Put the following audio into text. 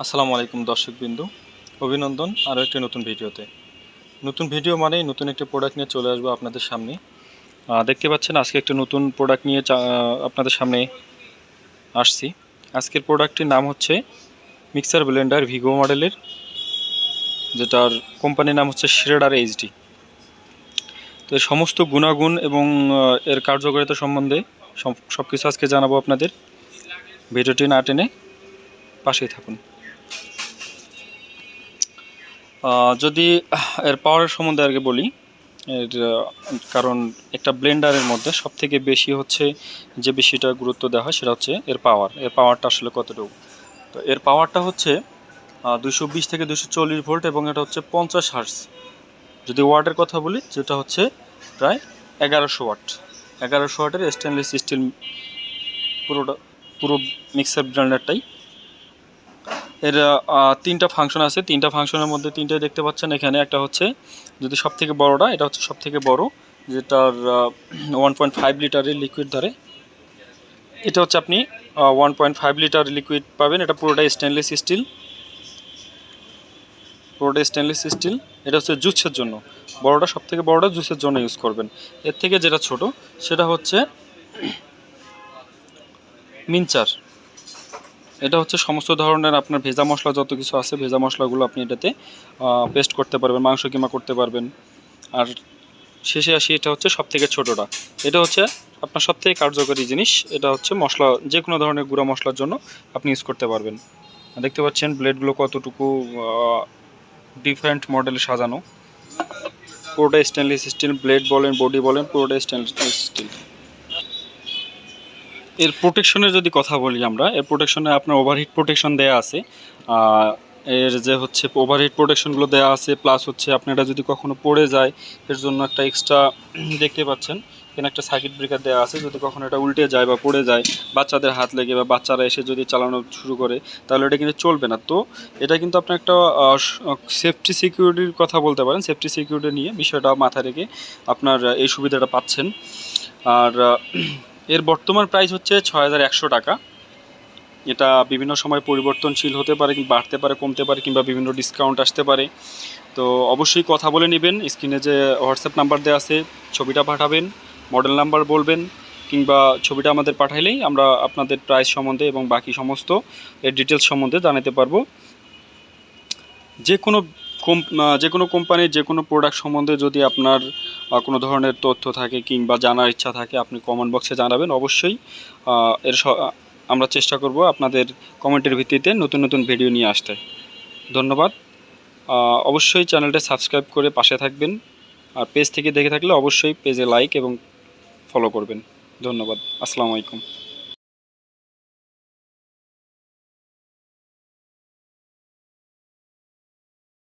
আসসালামু আলাইকুম দর্শকবৃন্দ, অভিনন্দন আরও একটি নতুন ভিডিওতে। নতুন ভিডিও মানেই নতুন একটি প্রোডাক্ট নিয়ে চলে আসবো আপনাদের সামনে। দেখতে পাচ্ছেন আজকে একটা নতুন প্রোডাক্ট নিয়ে আপনাদের সামনে আসছি। আজকের প্রোডাক্টটির নাম হচ্ছে মিক্সার ব্লেন্ডার ভিগো মডেলের, যেটার কোম্পানির নাম হচ্ছে শেডর এইচডি। তো এর সমস্ত গুণাগুণ এবং এর কার্যকারিতা সম্বন্ধে সব কিছু আজকে জানাবো আপনাদের। ভিডিওটি না টেনে পাশেই থাকুন। যদি এর পাওয়ারের সম্বন্ধে আগে বলি, এর কারণ একটা ব্লেন্ডারের মধ্যে সবথেকে বেশি হচ্ছে যে বেশিটা গুরুত্ব দেওয়া হয় সেটা হচ্ছে এর পাওয়ারটা আসলে কতটুকু। তো এর পাওয়ারটা হচ্ছে 220 থেকে 240 ভোল্ট এবং এটা হচ্ছে 50 হার্টজ। যদি ওয়াটের কথা বলি, যেটা হচ্ছে প্রায় 1100 ওয়াট। 1100 ওয়াটের স্টেনলেস স্টিল পুরো মিক্সার ব্লেন্ডারটাই। এর তিনটা ফাংশন আছে। তিনটা ফাংশনের মধ্যে তিনটাই দেখতে পাচ্ছেন এখানে। একটা হচ্ছে যদি সব থেকে বড়োটা, এটা হচ্ছে সব থেকে বড়ো, যেটার 1.5 লিটারের লিকুইড ধরে। এটা হচ্ছে আপনি 1.5 লিটার লিকুইড পাবেন। এটা পুরোটাই স্টেনলেস স্টিল, এটা হচ্ছে জুসের জন্য। বড়োটা, সব থেকে বড়োটা জুসের জন্য ইউজ করবেন। এর থেকে যেটা ছোট সেটা হচ্ছে মিনচার। এটা হচ্ছে সমস্ত ধরনের আপনার ভেজা মশলা যত কিছু আছে, ভেজা মশলাগুলো আপনি এটাতে পেস্ট করতে পারবেন, মাংস কিমা করতে পারবেন। আর শেষে আসি, এটা হচ্ছে সব থেকে ছোটোটা। এটা হচ্ছে আপনার সব থেকে কার্যকরী জিনিস। এটা হচ্ছে মশলা, যে কোনো ধরনের গুঁড়া মশলার জন্য আপনি ইউজ করতে পারবেন। দেখতে পাচ্ছেন ব্লেডগুলো কতটুকু ডিফারেন্ট মডেলে সাজানো। পুরোটা স্টেনলেস স্টিল, ব্লেড বলেন বডি বলেন পুরোটা স্টেনলেস স্টিল। এর প্রোটেকশনের যদি কথা বলি আমরা, এর প্রোটেকশনে আপনার ওভারহিট প্রোটেকশন দেয়া আছে। এর যে হচ্ছে ওভারহিট প্রোটেকশনগুলো দেওয়া আছে, প্লাস হচ্ছে আপনার এটা যদি কখনো পড়ে যায় এর জন্য একটা এক্সট্রা দেখতে পাচ্ছেন এখানে একটা সার্কিট ব্রেকার দেওয়া আছে। যদি কখনো এটা উল্টে যায় বা পড়ে যায়, বাচ্চাদের হাত লেগে বা বাচ্চারা এসে যদি চালানো শুরু করে, তাহলে এটা কিন্তু চলবে না। তো এটা কিন্তু আপনার একটা সেফটি সিকিউরিটির কথা বলতে পারেন। সেফটি সিকিউরিটি নিয়ে বিষয়টা মাথায় রেখে আপনার এই সুবিধাটা পাচ্ছেন। আর এর বর্তমান প্রাইস হচ্ছে 6100 টাকা। এটা বিভিন্ন সময় পরিবর্তনশীল হতে পারে, বাড়তে পারে, কমতে পারে, কিংবা বিভিন্ন ডিসকাউন্ট আসতে পারে। তো অবশ্যই কথা বলে নেবেন। স্ক্রিনে যে হোয়াটসঅ্যাপ নাম্বার দেওয়া আছে, ছবিটা পাঠাবেন, মডেল নাম্বার বলবেন, কিংবা ছবিটা আমাদের পাঠাইলেই আমরা আপনাদের প্রাইস সম্বন্ধে এবং বাকি সমস্ত এর ডিটেলস সম্বন্ধে জানাতে পারবো। যে কোনো কোম্পানির যে কোনো প্রোডাক্ট সম্বন্ধে যদি আপনার কোনো ধরনের তথ্য থাকে কিংবা জানার ইচ্ছা থাকে, আপনি কমেন্ট বক্সে জানাবেন। অবশ্যই আমরা চেষ্টা করব আপনাদের কমেন্টের ভিত্তিতে নতুন নতুন ভিডিও নিয়ে আসতে। ধন্যবাদ। অবশ্যই চ্যানেলটা সাবস্ক্রাইব করে পাশে থাকবেন। আর পেজ থেকে দেখে থাকলে অবশ্যই পেজে লাইক এবং ফলো করবেন। ধন্যবাদ। আসসালামু আলাইকুম।